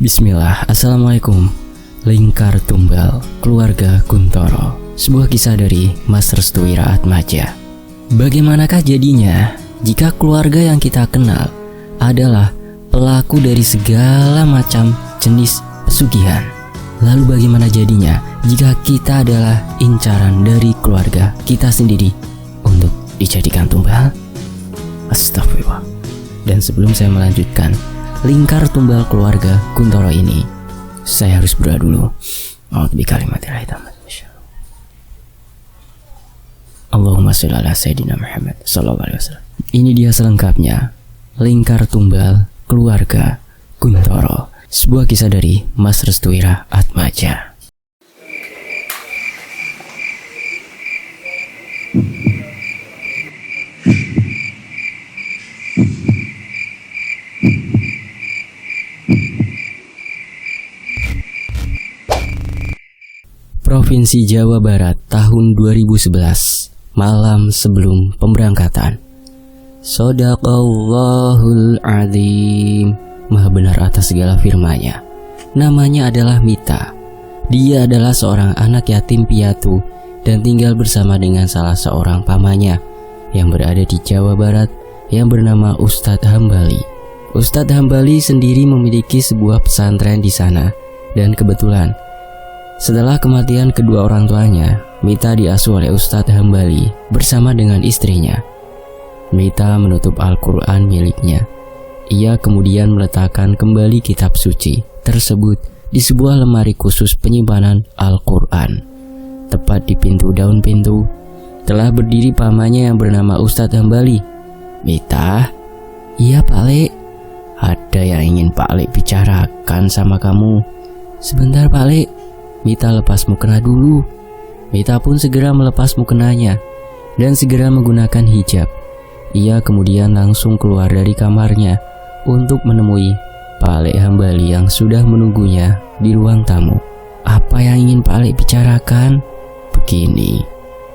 Bismillah, Assalamualaikum. Lingkar Tumbal, Keluarga Kuntoro. Sebuah kisah dari Mas Restuwi Raatmaja. Bagaimanakah jadinya jika keluarga yang kita kenal adalah pelaku dari segala macam jenis pesugihan? Lalu bagaimana jadinya jika kita adalah incaran dari keluarga kita sendiri untuk dijadikan tumbal? Astagfirullah. Dan sebelum saya melanjutkan lingkar tumbal keluarga Kuntoro ini, saya harus berdoa dulu. A'udzu bikalimatillahit tammati. Allahumma sholli ala sayyidina Muhammad sallallahu alaihi wasallam. Ini dia selengkapnya lingkar tumbal keluarga Kuntoro. Sebuah kisah dari Mas Restuwi Raatmaja. Provinsi Jawa Barat tahun 2011, malam sebelum pemberangkatan. Shadaqallahul Azim. Maha benar atas segala firman-Nya. Namanya adalah Mita. Dia adalah seorang anak yatim piatu dan tinggal bersama dengan salah seorang pamannya yang berada di Jawa Barat yang bernama Ustadz Hambali. Ustadz Hambali sendiri memiliki sebuah pesantren di sana, dan kebetulan setelah kematian kedua orang tuanya, Mita diasuh oleh Ustadz Hambali bersama dengan istrinya. Mita menutup Al-Quran miliknya. Ia kemudian meletakkan kembali kitab suci tersebut di sebuah lemari khusus penyimpanan Al-Quran. Tepat di pintu daun pintu telah berdiri pamannya yang bernama Ustadz Hambali. "Mita." "Iya Pak Lek." "Ada yang ingin Pak Lek bicarakan sama kamu." "Sebentar Pak Lek." "Mita, lepas mukena dulu." Mita pun segera melepas mukenanya dan segera menggunakan hijab. Ia kemudian langsung keluar dari kamarnya untuk menemui Pak Lek Hambali yang sudah menunggunya di ruang tamu. "Apa yang ingin Pak Lek bicarakan?" "Begini,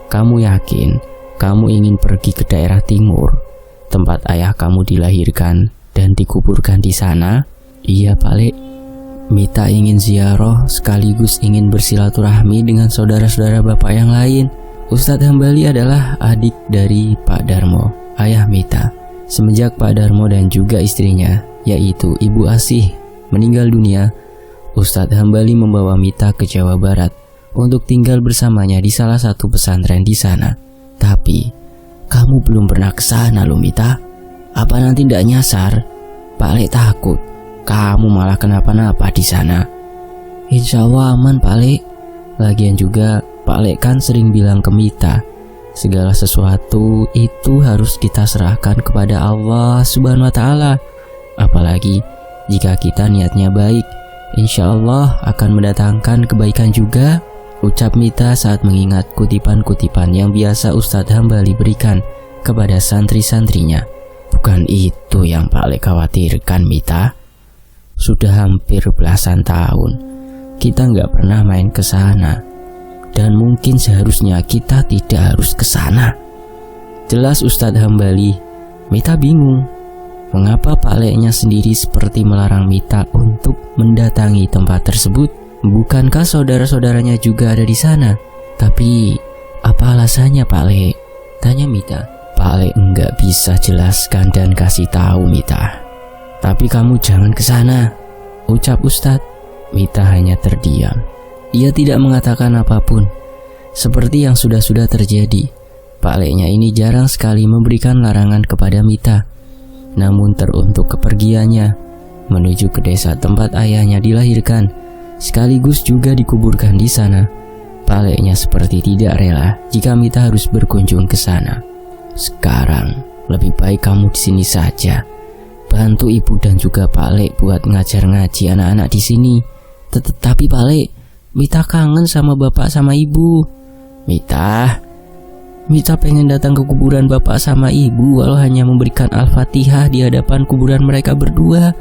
kamu yakin kamu ingin pergi ke daerah timur, tempat ayah kamu dilahirkan dan dikuburkan di sana?" "Iya Pak Lek." Mita ingin ziarah sekaligus ingin bersilaturahmi dengan saudara-saudara bapak yang lain. Ustadz Hambali adalah adik dari Pak Darmo, ayah Mita. Semenjak Pak Darmo dan juga istrinya, yaitu Ibu Asih, meninggal dunia, Ustadz Hambali membawa Mita ke Jawa Barat untuk tinggal bersamanya di salah satu pesantren di sana. "Tapi, kamu belum pernah ke sana loh Mita. Apa nanti ndak nyasar? Pak Lek takut kamu malah kenapa-napa di sana." "Insya Allah aman Pak Lek. Lagian juga Pak Lek kan sering bilang ke Mita, segala sesuatu itu harus kita serahkan kepada Allah Subhanahu wa Ta'ala. Apalagi jika kita niatnya baik, insya Allah akan mendatangkan kebaikan juga," ucap Mita saat mengingat kutipan-kutipan yang biasa Ustadz Hambali berikan kepada santri-santrinya. "Bukan itu yang Pak Lek khawatirkan Mita. Sudah hampir belasan tahun kita nggak pernah main ke sana, dan mungkin seharusnya kita tidak harus ke sana." Jelas Ustadz Hambali. Mita bingung, mengapa Pak Leknya sendiri seperti melarang Mita untuk mendatangi tempat tersebut? Bukankah saudara-saudaranya juga ada di sana? "Tapi apa alasannya Pak Lek?" tanya Mita. "Pak Lek nggak bisa jelaskan dan kasih tahu Mita. Tapi kamu jangan ke sana," ucap Ustadz. Mita hanya terdiam. Ia tidak mengatakan apapun. Seperti yang sudah-sudah terjadi, Pak Leknya ini jarang sekali memberikan larangan kepada Mita. Namun teruntuk kepergiannya menuju ke desa tempat ayahnya dilahirkan, sekaligus juga dikuburkan di sana, Pak Leknya seperti tidak rela jika Mita harus berkunjung ke sana. "Sekarang lebih baik kamu di sini saja. Bantu ibu dan juga Pak Lek buat ngajar ngaji anak-anak di sini." "Tetapi Pak Lek, Mita kangen sama bapak sama ibu." Mita pengen datang ke kuburan bapak sama ibu walau hanya memberikan Al-Fatihah di hadapan kuburan mereka berdua.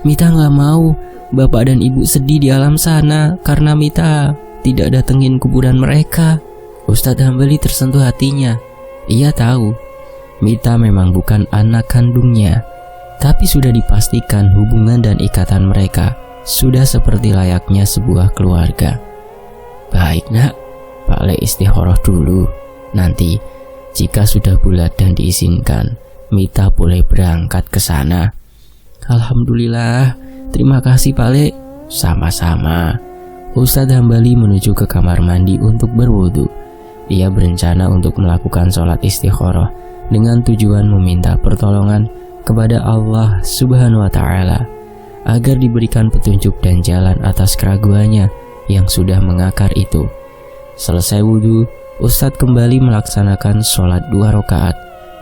Mita gak mau bapak dan ibu sedih di alam sana karena Mita tidak datengin kuburan mereka." Ustadz Hambali tersentuh hatinya. Ia tahu Mita memang bukan anak kandungnya, tapi sudah dipastikan hubungan dan ikatan mereka sudah seperti layaknya sebuah keluarga. Baik nak, Pak Le istikharah dulu. Nanti jika sudah bulat dan diizinkan, Mita boleh berangkat ke sana. Alhamdulillah, terima kasih Pak Le. Sama-sama. Ustadz Hambali menuju ke kamar mandi untuk berwudu. Ia berencana untuk melakukan sholat istikharah dengan tujuan meminta pertolongan kepada Allah Subhanahu wa Ta'ala agar diberikan petunjuk dan jalan atas keraguannya yang sudah mengakar itu. Selesai wudhu, Ustadz kembali melaksanakan sholat 2 rakaat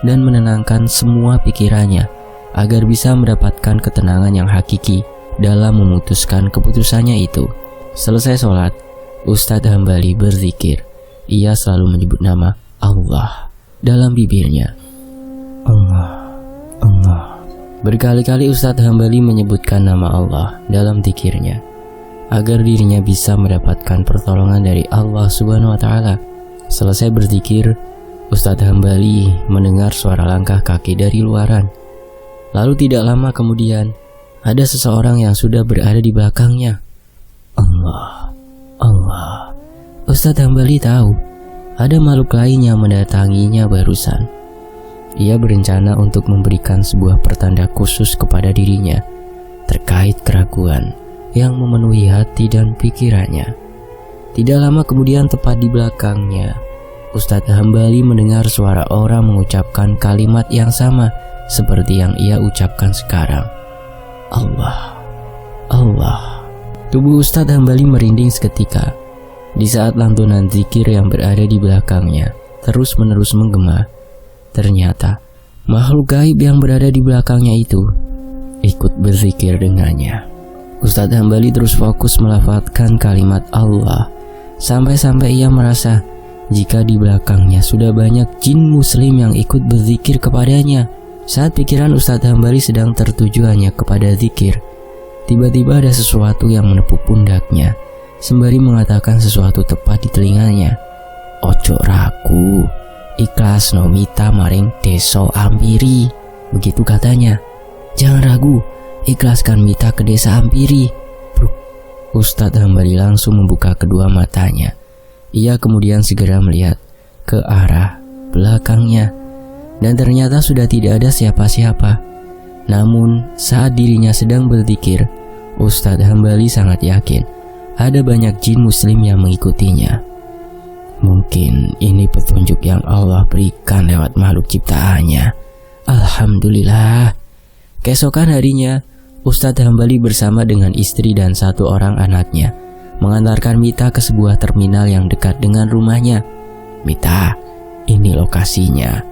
dan menenangkan semua pikirannya agar bisa mendapatkan ketenangan yang hakiki dalam memutuskan keputusannya itu. Selesai sholat, Ustadz Hambali berzikir. Ia selalu menyebut nama Allah dalam bibirnya. Allah, Allah. Berkali-kali Ustadz Hambali menyebutkan nama Allah dalam zikirnya agar dirinya bisa mendapatkan pertolongan dari Allah Subhanahu wa Ta'ala. Selesai berzikir, Ustadz Hambali mendengar suara langkah kaki dari luaran. Lalu tidak lama kemudian, ada seseorang yang sudah berada di belakangnya. Allah, Allah. Ustadz Hambali tahu ada makhluk lain yang mendatanginya barusan. Ia berencana untuk memberikan sebuah pertanda khusus kepada dirinya terkait keraguan yang memenuhi hati dan pikirannya. Tidak lama kemudian, tepat di belakangnya, Ustadz Hambali mendengar suara orang mengucapkan kalimat yang sama seperti yang ia ucapkan sekarang. Allah, Allah. Tubuh Ustadz Hambali merinding seketika di saat lantunan zikir yang berada di belakangnya terus-menerus menggema. Ternyata makhluk gaib yang berada di belakangnya itu ikut berzikir dengannya. Ustadz Hambali terus fokus melafadzkan kalimat Allah sampai-sampai ia merasa jika di belakangnya sudah banyak jin muslim yang ikut berzikir kepadanya. Saat pikiran Ustadz Hambali sedang tertuju hanya kepada zikir, tiba-tiba ada sesuatu yang menepuk pundaknya sembari mengatakan sesuatu tepat di telinganya. Ojo ragu, ikhlas no Mita maring deso Ampiri. Begitu katanya. Jangan ragu, ikhlaskan Mita ke desa Ampiri. Ustadz Hambali langsung membuka kedua matanya. Ia kemudian segera melihat ke arah belakangnya, dan ternyata sudah tidak ada siapa-siapa. Namun saat dirinya sedang berzikir, Ustadz Hambali sangat yakin ada banyak jin muslim yang mengikutinya. Mungkin ini petunjuk yang Allah berikan lewat makhluk ciptaannya. Alhamdulillah. Keesokan harinya, Ustadz Hambali bersama dengan istri dan 1 orang anaknya mengantarkan Mita ke sebuah terminal yang dekat dengan rumahnya. Mita, ini lokasinya.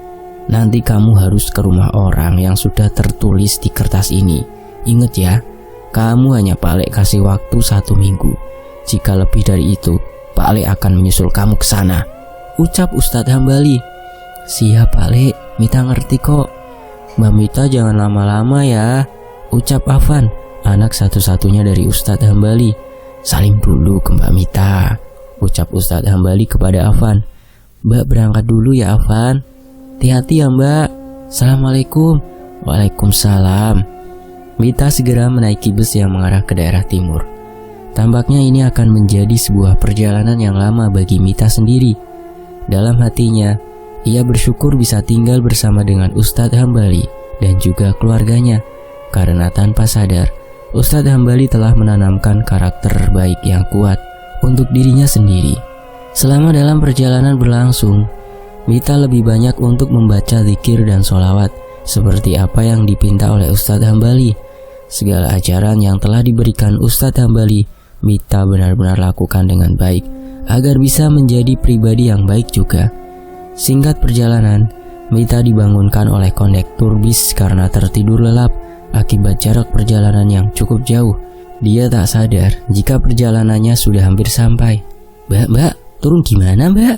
Nanti kamu harus ke rumah orang yang sudah tertulis di kertas ini. Ingat ya, kamu hanya Pak Le kasih waktu 1 minggu. Jika lebih dari itu, Pak Le akan menyusul kamu ke sana, ucap Ustadz Hambali. Siap Pak Le, Mita ngerti kok. Mbak Mita jangan lama-lama ya, ucap Afan, anak satu-satunya dari Ustadz Hambali. Salim dulu ke Mbak Mita, ucap Ustadz Hambali kepada Afan. Mbak berangkat dulu ya Afan. Hati-hati ya Mbak. Assalamualaikum. Waalaikumsalam. Mita segera menaiki bus yang mengarah ke daerah timur. Tampaknya ini akan menjadi sebuah perjalanan yang lama bagi Mita sendiri. Dalam hatinya, ia bersyukur bisa tinggal bersama dengan Ustadz Hambali dan juga keluarganya, karena tanpa sadar, Ustadz Hambali telah menanamkan karakter baik yang kuat untuk dirinya sendiri. Selama dalam perjalanan berlangsung, Mita lebih banyak untuk membaca zikir dan sholawat seperti apa yang dipinta oleh Ustadz Hambali. Segala ajaran yang telah diberikan Ustadz Hambali, Mita benar-benar lakukan dengan baik agar bisa menjadi pribadi yang baik juga. Singkat perjalanan, Mita dibangunkan oleh kondektur bis karena tertidur lelap akibat jarak perjalanan yang cukup jauh. Dia tak sadar jika perjalanannya sudah hampir sampai. Mbak, turun gimana Mbak?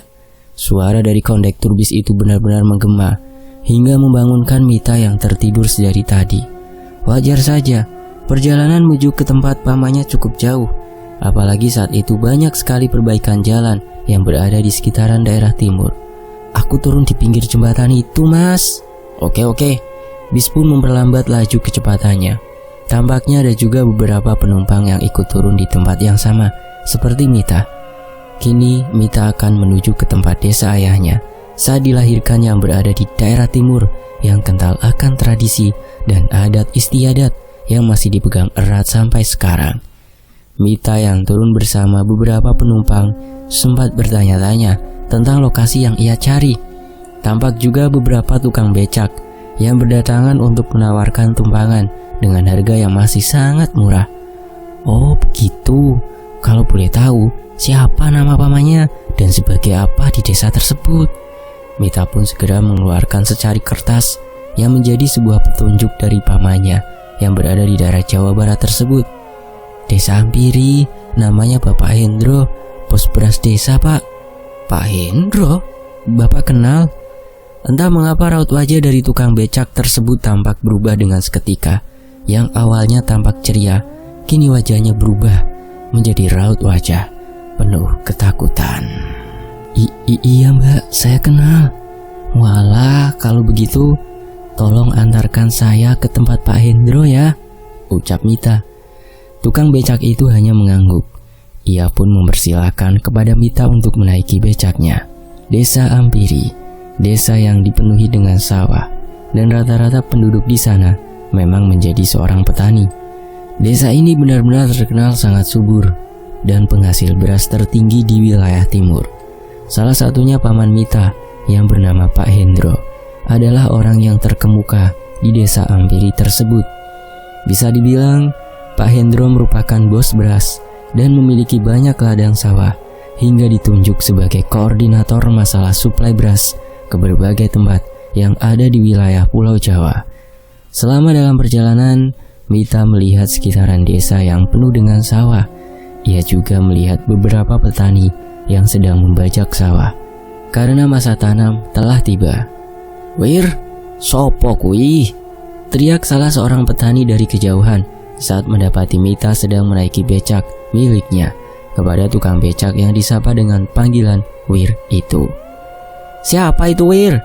Suara dari kondektur bis itu benar-benar menggema hingga membangunkan Mita yang tertidur sedari tadi. Wajar saja, perjalanan menuju ke tempat pamannya cukup jauh. Apalagi saat itu banyak sekali perbaikan jalan yang berada di sekitaran daerah timur. Aku turun di pinggir jembatan itu Mas. Oke. Bis pun memperlambat laju kecepatannya. Tampaknya ada juga beberapa penumpang yang ikut turun di tempat yang sama seperti Mita. Kini Mita akan menuju ke tempat desa ayahnya saat dilahirkan yang berada di daerah timur yang kental akan tradisi dan adat istiadat yang masih dipegang erat sampai sekarang. Mita yang turun bersama beberapa penumpang sempat bertanya-tanya tentang lokasi yang ia cari. Tampak juga beberapa tukang becak yang berdatangan untuk menawarkan tumpangan dengan harga yang masih sangat murah. Oh begitu, kalau boleh tahu siapa nama pamannya dan sebagai apa di desa tersebut? Mita pun segera mengeluarkan secari kertas yang menjadi sebuah petunjuk dari pamannya yang berada di daerah Jawa Barat tersebut. Desa Ampiri, namanya Bapak Hendro, pos beras desa Pak. Pak Hendro? Bapak kenal? Entah mengapa raut wajah dari tukang becak tersebut tampak berubah dengan seketika. Yang awalnya tampak ceria, kini wajahnya berubah menjadi raut wajah penuh ketakutan. Iya Mbak, saya kenal. Walah, kalau begitu tolong antarkan saya ke tempat Pak Hendro ya, ucap Mita. Tukang becak itu hanya mengangguk. Ia pun mempersilahkan kepada Mita untuk menaiki becaknya. Desa Ampiri, desa yang dipenuhi dengan sawah, dan rata-rata penduduk di sana memang menjadi seorang petani. Desa ini benar-benar terkenal sangat subur dan penghasil beras tertinggi di wilayah timur. Salah satunya paman Mita yang bernama Pak Hendro adalah orang yang terkemuka di desa Ampiri tersebut. Bisa dibilang Pak Hendro merupakan bos beras dan memiliki banyak ladang sawah hingga ditunjuk sebagai koordinator masalah suplai beras ke berbagai tempat yang ada di wilayah Pulau Jawa. Selama dalam perjalanan, Mita melihat sekitaran desa yang penuh dengan sawah. Ia juga melihat beberapa petani yang sedang membajak sawah karena masa tanam telah tiba. "Wir, sopo kui?" teriak salah seorang petani dari kejauhan saat mendapati Mita sedang menaiki becak miliknya kepada tukang becak yang disapa dengan panggilan Wir itu. "Siapa itu Wir?"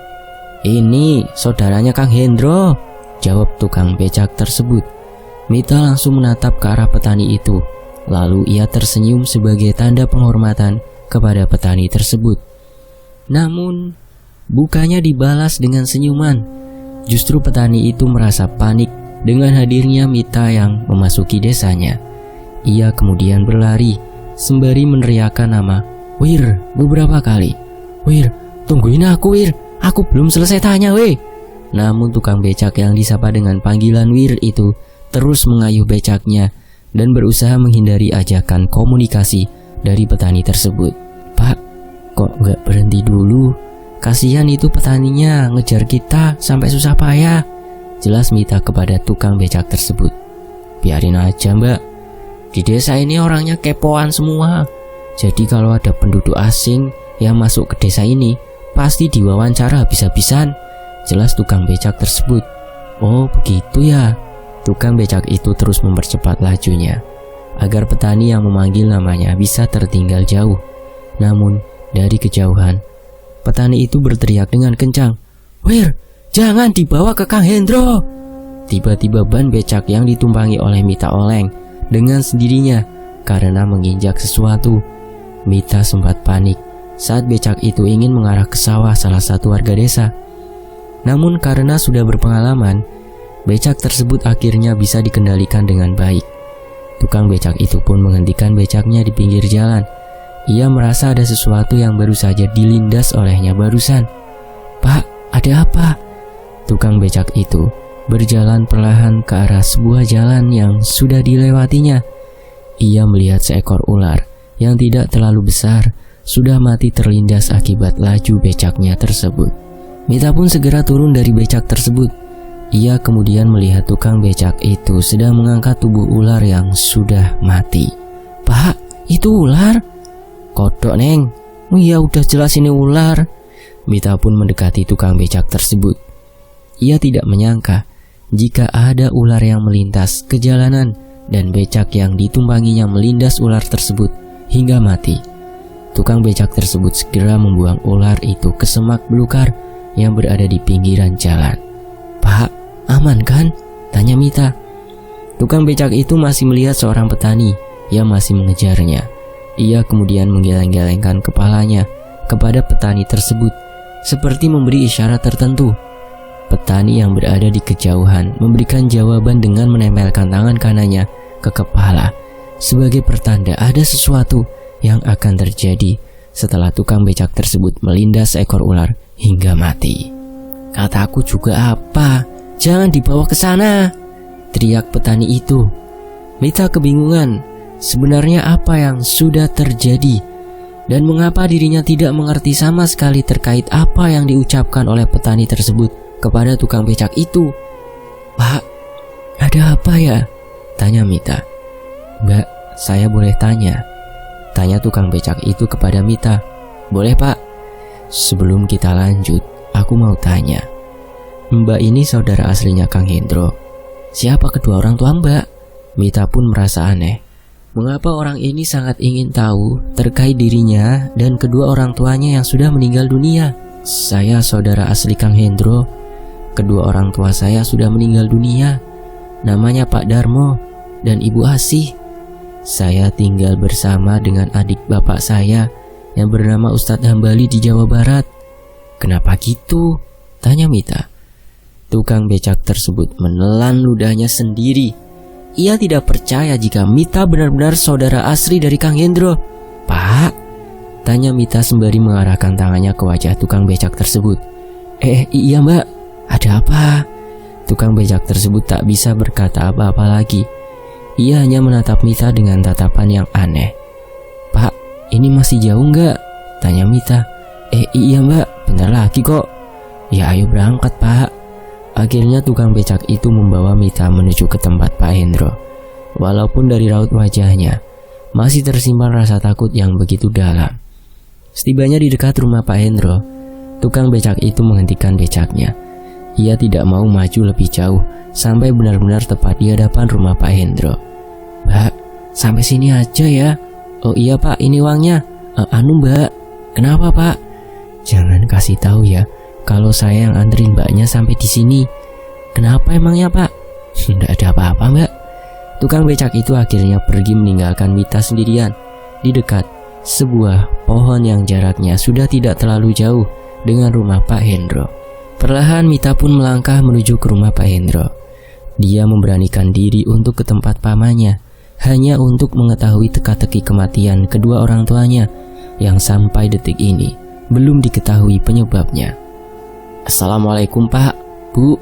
"Ini saudaranya Kang Hendro," jawab tukang becak tersebut. Mita langsung menatap ke arah petani itu. Lalu ia tersenyum sebagai tanda penghormatan kepada petani tersebut. Namun, bukannya dibalas dengan senyuman. Justru petani itu merasa panik dengan hadirnya Mita yang memasuki desanya. Ia kemudian berlari sembari meneriakkan nama Wir beberapa kali. "Wir, tungguin aku Wir, aku belum selesai tanya weh." Namun tukang becak yang disapa dengan panggilan Wir itu terus mengayuh becaknya dan berusaha menghindari ajakan komunikasi dari petani tersebut. "Pak, kok nggak berhenti dulu? Kasihan itu petaninya ngejar kita sampai susah payah," jelas Mita kepada tukang becak tersebut. "Biarin aja Mbak, di desa ini orangnya kepoan semua. Jadi kalau ada penduduk asing yang masuk ke desa ini pasti diwawancara habis-habisan," jelas tukang becak tersebut. "Oh begitu ya." Tukang becak itu terus mempercepat lajunya agar petani yang memanggil namanya bisa tertinggal jauh. Namun dari kejauhan, petani itu berteriak dengan kencang, "Wir, jangan dibawa ke Kang Hendro." Tiba-tiba ban becak yang ditumpangi oleh Mita oleng dengan sendirinya karena menginjak sesuatu. Mita sempat panik saat becak itu ingin mengarah ke sawah salah satu warga desa. Namun karena sudah berpengalaman, becak tersebut akhirnya bisa dikendalikan dengan baik. Tukang becak itu pun menghentikan becaknya di pinggir jalan. Ia merasa ada sesuatu yang baru saja dilindas olehnya barusan. "Pak, ada apa?" Tukang becak itu berjalan perlahan ke arah sebuah jalan yang sudah dilewatinya. Ia melihat seekor ular yang tidak terlalu besar sudah mati terlindas akibat laju becaknya tersebut. Mita pun segera turun dari becak tersebut. Ia kemudian melihat tukang becak itu sedang mengangkat tubuh ular yang sudah mati. "Pak, itu ular?" "Kodok neng, ya udah jelas ini ular." Mita pun mendekati tukang becak tersebut. Ia tidak menyangka jika ada ular yang melintas ke jalanan dan becak yang ditumpanginya melindas ular tersebut hingga mati. Tukang becak tersebut segera membuang ular itu ke semak belukar yang berada di pinggiran jalan. "Pak, aman kan?" tanya Mita. Tukang becak itu masih melihat seorang petani yang masih mengejarnya. Ia kemudian menggeleng-gelengkan kepalanya kepada petani tersebut, seperti memberi isyarat tertentu. Petani yang berada di kejauhan memberikan jawaban dengan menempelkan tangan kanannya ke kepala, sebagai pertanda ada sesuatu yang akan terjadi setelah tukang becak tersebut melindas seekor ular hingga mati. "Kataku juga apa? Jangan dibawa ke sana!" teriak petani itu. Mita kebingungan sebenarnya apa yang sudah terjadi dan mengapa dirinya tidak mengerti sama sekali terkait apa yang diucapkan oleh petani tersebut kepada tukang becak itu. "Pak, ada apa ya?" tanya Mita. "Mbak, saya boleh tanya?" tanya tukang becak itu kepada Mita. "Boleh, Pak." "Sebelum kita lanjut, aku mau tanya. Mbak ini saudara aslinya Kang Hendro. Siapa kedua orang tua Mbak?" Mita pun merasa aneh. Mengapa orang ini sangat ingin tahu terkait dirinya dan kedua orang tuanya yang sudah meninggal dunia? "Saya saudara asli Kang Hendro. Kedua orang tua saya sudah meninggal dunia. Namanya Pak Darmo dan Ibu Asih. Saya tinggal bersama dengan adik bapak saya yang bernama Ustadz Hambali di Jawa Barat." "Kenapa gitu?" tanya Mita. Tukang becak tersebut menelan ludahnya sendiri. Ia tidak percaya jika Mita benar-benar saudara asli dari Kang Hendro. "Pak?" tanya Mita sembari mengarahkan tangannya ke wajah tukang becak tersebut. Iya Mbak, ada apa?" Tukang becak tersebut tak bisa berkata apa-apa lagi. Ia hanya menatap Mita dengan tatapan yang aneh. "Pak, ini masih jauh nggak?" tanya Mita. Iya Mbak, bentar lagi kok." "Ya ayo berangkat Pak." Akhirnya tukang becak itu membawa Mita menuju ke tempat Pak Hendro. Walaupun dari raut wajahnya masih tersimpan rasa takut yang begitu dalam. Setibanya di dekat rumah Pak Hendro, tukang becak itu menghentikan becaknya. Ia tidak mau maju lebih jauh sampai benar-benar tepat di hadapan rumah Pak Hendro. "Mbak, sampai sini aja ya." "Oh iya Pak, ini uangnya." Mbak, kenapa Pak?" "Jangan kasih tahu ya kalau saya yang anterin Mbaknya sampai di sini." "Kenapa emangnya Pak?" "Nggak ada apa-apa Mbak." Tukang becak itu akhirnya pergi meninggalkan Mita sendirian di dekat sebuah pohon yang jaraknya sudah tidak terlalu jauh dengan rumah Pak Hendro. Perlahan Mita pun melangkah menuju ke rumah Pak Hendro. Dia memberanikan diri untuk ke tempat pamannya, hanya untuk mengetahui teka-teki kematian kedua orang tuanya yang sampai detik ini belum diketahui penyebabnya. "Assalamualaikum Pak, Bu."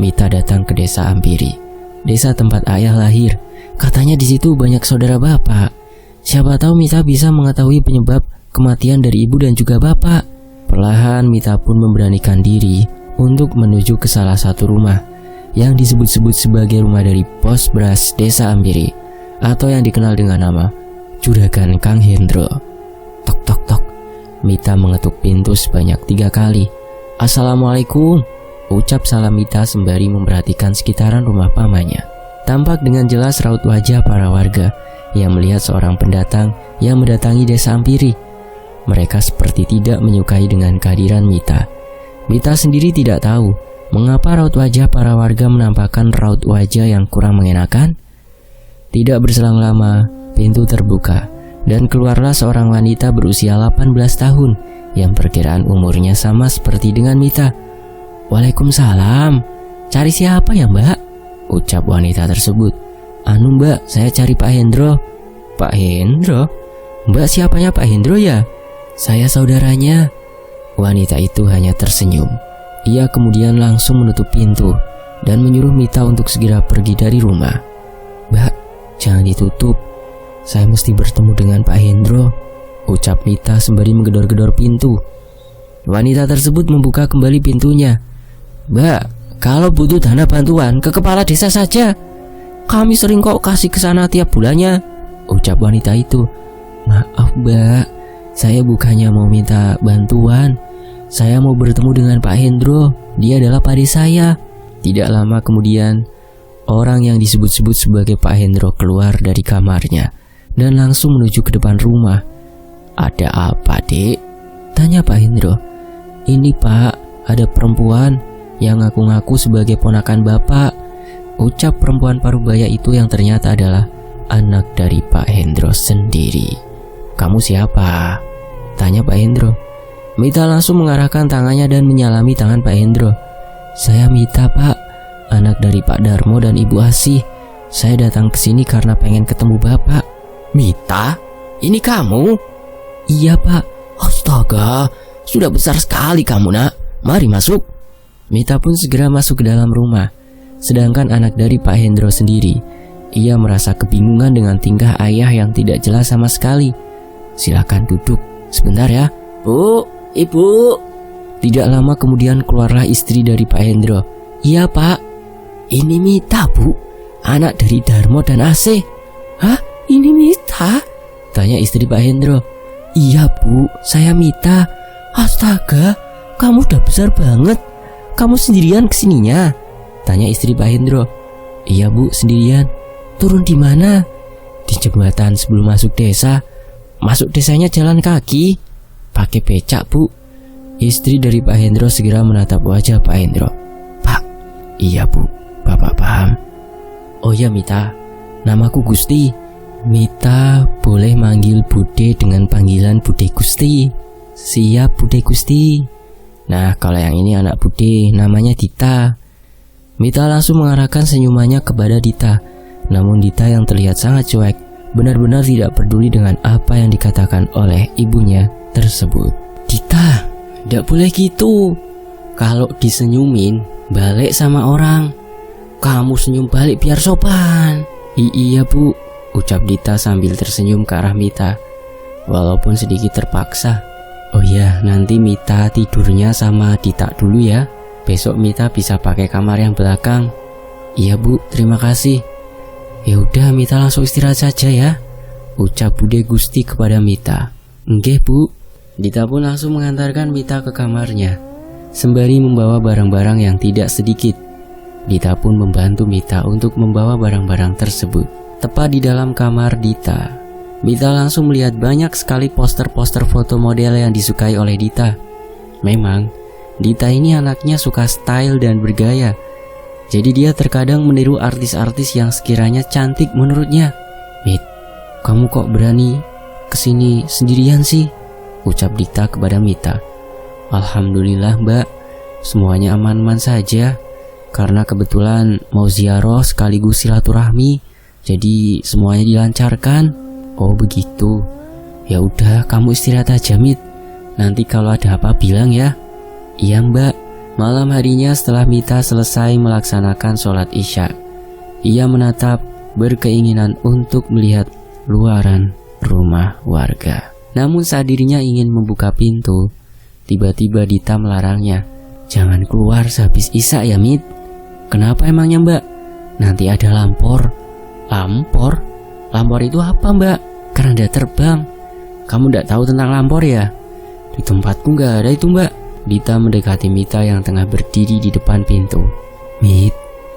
Mita datang ke desa Ampiri, desa tempat ayah lahir. Katanya di situ banyak saudara bapak. Siapa tahu Mita bisa mengetahui penyebab kematian dari ibu dan juga bapak. Perlahan Mita pun memberanikan diri untuk menuju ke salah satu rumah yang disebut-sebut sebagai rumah dari Pos Beras Desa Ampiri, atau yang dikenal dengan nama Juragan Kang Hendro. Tok tok tok. Mita mengetuk pintu sebanyak 3 kali. "Assalamualaikum," ucap salam Mita sembari memperhatikan sekitaran rumah pamannya. Tampak dengan jelas raut wajah para warga yang melihat seorang pendatang yang mendatangi desa Ampiri. Mereka seperti tidak menyukai dengan kehadiran Mita. Mita sendiri tidak tahu mengapa raut wajah para warga menampakkan raut wajah yang kurang mengenakan. Tidak berselang lama, pintu terbuka dan keluarlah seorang wanita berusia 18 tahun yang perkiraan umurnya sama seperti dengan Mita. "Waalaikumsalam. Cari siapa ya Mbak?" ucap wanita tersebut. Mbak, saya cari Pak Hendro." "Pak Hendro? Mbak siapanya Pak Hendro ya?" "Saya saudaranya." Wanita itu hanya tersenyum. Ia kemudian langsung menutup pintu dan menyuruh Mita untuk segera pergi dari rumah. "Mbak, jangan ditutup. Saya mesti bertemu dengan Pak Hendro," ucap Mita sembari menggedor-gedor pintu. Wanita tersebut membuka kembali pintunya. "Mbak, kalau butuh dana bantuan ke kepala desa saja. Kami sering kok kasih ke sana tiap bulannya," ucap wanita itu. "Maaf Mbak, saya bukannya mau minta bantuan. Saya mau bertemu dengan Pak Hendro. Dia adalah pade saya." Tidak lama kemudian, orang yang disebut-sebut sebagai Pak Hendro keluar dari kamarnya dan langsung menuju ke depan rumah. "Ada apa Dek?" tanya Pak Hendro. "Ini Pak, ada perempuan yang ngaku-ngaku sebagai ponakan Bapak. ucap perempuan parubaya itu yang ternyata adalah anak dari Pak Hendro sendiri. "Kamu siapa?" tanya Pak Hendro. Mita langsung mengarahkan tangannya dan menyalami tangan Pak Hendro. "Saya Mita, Pak, anak dari Pak Darmo dan Ibu Asih. Saya datang ke sini karena pengen ketemu Bapak." "Mita? Ini kamu?" "Iya, Pak." "Astaga, sudah besar sekali kamu, Nak. Mari masuk." Mita pun segera masuk ke dalam rumah. Sedangkan anak dari Pak Hendro sendiri, ia merasa kebingungan dengan tingkah ayah yang tidak jelas sama sekali. "Silakan duduk sebentar ya." "Bu, Ibu." Tidak lama kemudian keluarlah istri dari Pak Hendro. "Iya, Pak." "Ini Mita, Bu, anak dari Darmo dan Asih." "Hah? Ini Mita?" tanya istri Pak Hendro. "Iya, Bu, saya Mita." "Astaga, kamu udah besar banget. Kamu sendirian kesininya?" tanya istri Pak Hendro. "Iya, Bu, sendirian." "Turun di mana?" "Di jembatan sebelum masuk desa." "Masuk desanya jalan kaki?" "Pakai becak, Bu." Istri dari Pak Hendro segera menatap wajah Pak Hendro. "Pak." "Iya, Bu, Bapak paham." "Oh ya Mita, namaku Gusti." "Mita boleh manggil Bude dengan panggilan Bude Gusti." "Siap Bude Gusti." "Nah, kalau yang ini anak Bude, namanya Dita." Mita langsung mengarahkan senyumannya kepada Dita. Namun Dita yang terlihat sangat cuek, benar-benar tidak peduli dengan apa yang dikatakan oleh ibunya tersebut. "Dita, tidak boleh gitu. Kalau disenyumin, balik sama orang. Kamu senyum balik biar sopan." Iya, Bu," ucap Dita sambil tersenyum ke arah Mita, walaupun sedikit terpaksa. "Oh ya, nanti Mita tidurnya sama Dita dulu ya. Besok Mita bisa pakai kamar yang belakang." "Iya, Bu, terima kasih." "Ya udah, Mita langsung istirahat saja ya," ucap Bude Gusti kepada Mita. "Nggih, Bu." Dita pun langsung mengantarkan Mita ke kamarnya, sembari membawa barang-barang yang tidak sedikit. Dita pun membantu Mita untuk membawa barang-barang tersebut. Tepat di dalam kamar Dita, Mita langsung melihat banyak sekali poster-poster foto model yang disukai oleh Dita. Memang, Dita ini anaknya suka style dan bergaya. Jadi dia terkadang meniru artis-artis yang sekiranya cantik menurutnya. "Mit, kamu kok berani kesini sendirian sih?" ucap Dita kepada Mita. "Alhamdulillah, Mbak, semuanya aman-aman saja. Karena kebetulan mau ziarah sekaligus silaturahmi, jadi semuanya dilancarkan." "Oh begitu. Ya udah, kamu istirahat aja, Mit. Nanti kalau ada apa bilang ya." "Iya, Mbak." Malam harinya setelah Mita selesai melaksanakan sholat Isya, ia menatap berkeinginan untuk melihat luaran rumah warga. Namun saat dirinya ingin membuka pintu, tiba-tiba Dita melarangnya. "Jangan keluar sehabis Isya ya, Mit." "Kenapa emangnya, Mbak?" "Nanti ada lampor." "Lampor? Lampor itu apa, Mbak?" "Keranda terbang." "Kamu tidak tahu tentang lampor ya?" "Di tempatku nggak ada itu, Mbak." Dita mendekati Mita yang tengah berdiri di depan pintu. "Mit,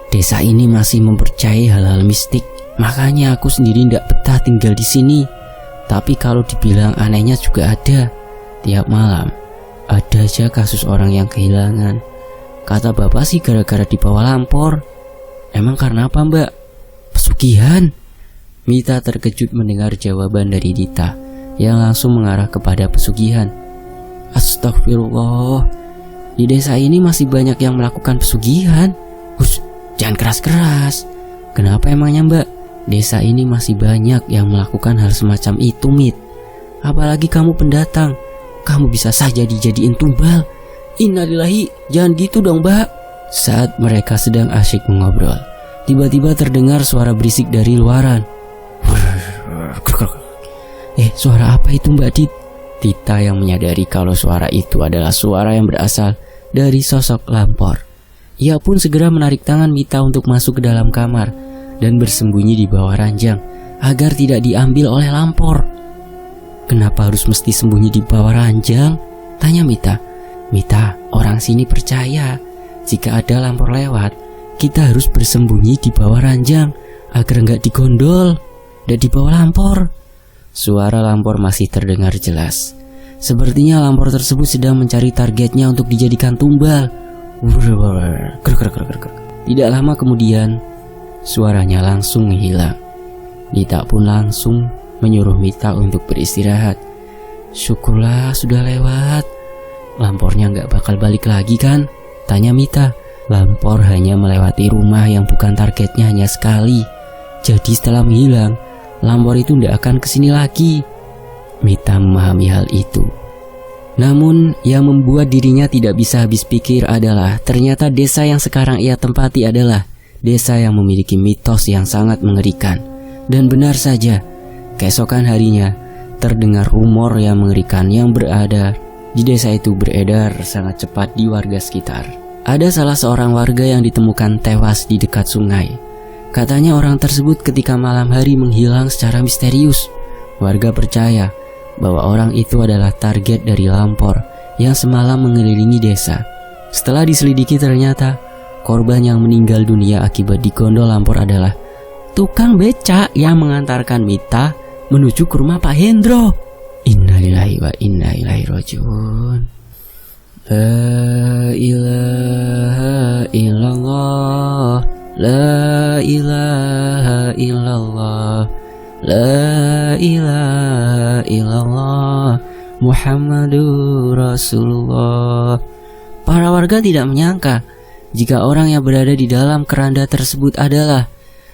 desa ini masih mempercayai hal-hal mistik. Makanya aku sendiri tidak betah tinggal di sini. Tapi kalau dibilang anehnya juga ada. Tiap malam ada aja kasus orang yang kehilangan. Kata bapak sih gara-gara dibawa lampor." "Emang karena apa, Mbak?" "Pesugihan." Mita terkejut mendengar jawaban dari Dita yang langsung mengarah kepada pesugihan. "Astagfirullah, di desa ini masih banyak yang melakukan pesugihan." "Hush, jangan keras-keras." "Kenapa emangnya, Mbak?" "Desa ini masih banyak yang melakukan hal semacam itu, Mit. Apalagi kamu pendatang, kamu bisa saja dijadiin tumbal." "Innalillahi, jangan gitu dong, Mbak." Saat mereka sedang asyik mengobrol, tiba-tiba terdengar suara berisik dari luaran. Suara apa itu, Mbak Dit?" Dita yang menyadari kalau suara itu adalah suara yang berasal dari sosok lampor. Ia pun segera menarik tangan Mita untuk masuk ke dalam kamar dan bersembunyi di bawah ranjang agar tidak diambil oleh lampor. "Kenapa harus mesti sembunyi di bawah ranjang?" tanya Mita. "Mita, orang sini percaya jika ada lampor lewat, kita harus bersembunyi di bawah ranjang agar nggak digondol dan dibawa lampor." Suara lampor masih terdengar jelas. Sepertinya lampor tersebut sedang mencari targetnya untuk dijadikan tumbal. Tidak lama kemudian, suaranya langsung menghilang. Dita pun langsung menyuruh Mita untuk beristirahat. Syukurlah sudah lewat. Lampornya gak bakal balik lagi kan? Tanya Mita. Lampor hanya melewati rumah yang bukan targetnya hanya sekali. Jadi setelah menghilang, lampor itu gak akan kesini lagi. Mita memahami hal itu. Namun yang membuat dirinya tidak bisa habis pikir adalah ternyata desa yang sekarang ia tempati adalah desa yang memiliki mitos yang sangat mengerikan. Dan benar saja, keesokan harinya terdengar rumor yang mengerikan yang berada di desa itu beredar sangat cepat di warga sekitar. Ada salah seorang warga yang ditemukan tewas di dekat sungai. Katanya orang tersebut ketika malam hari menghilang secara misterius. Warga percaya bahwa orang itu adalah target dari lampor yang semalam mengelilingi desa. Setelah diselidiki ternyata korban yang meninggal dunia akibat digondol lampor adalah tukang becak yang mengantarkan Mita menuju ke rumah Pak Hendro. Innalillahi wa inna ilaihi raji'un. La ilaha illallah, la ilaha illallah, la ilaha illallah, Muhammadur Rasulullah. Para warga tidak menyangka jika orang yang berada di dalam keranda tersebut adalah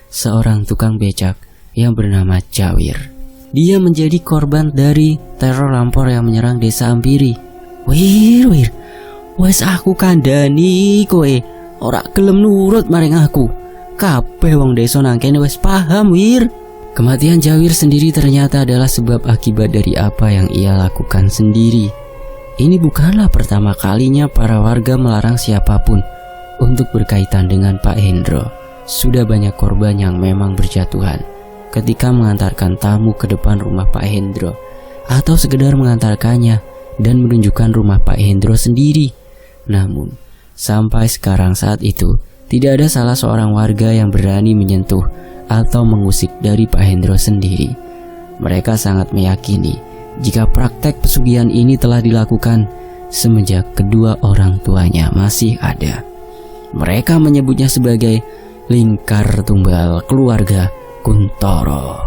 seorang tukang becak yang bernama Jawir. Dia menjadi korban dari teror lampor yang menyerang desa Ampiri. Wir, wes aku kandhani kowe ora gelem nurut maring aku. Kabeh wong desa nang kene wes paham, Wir. Kematian Jawir sendiri ternyata adalah sebab akibat dari apa yang ia lakukan sendiri. Ini bukanlah pertama kalinya para warga melarang siapapun untuk berkaitan dengan Pak Hendro. Sudah banyak korban yang memang berjatuhan ketika mengantarkan tamu ke depan rumah Pak Hendro, atau sekedar mengantarkannya dan menunjukkan rumah Pak Hendro sendiri. Namun, sampai sekarang saat itu, tidak ada salah seorang warga yang berani menyentuh atau mengusik dari Pak Hendro sendiri. Mereka sangat meyakini jika praktek pesugihan ini telah dilakukan semenjak kedua orang tuanya masih ada. Mereka menyebutnya sebagai lingkar tumbal keluarga Kuntoro.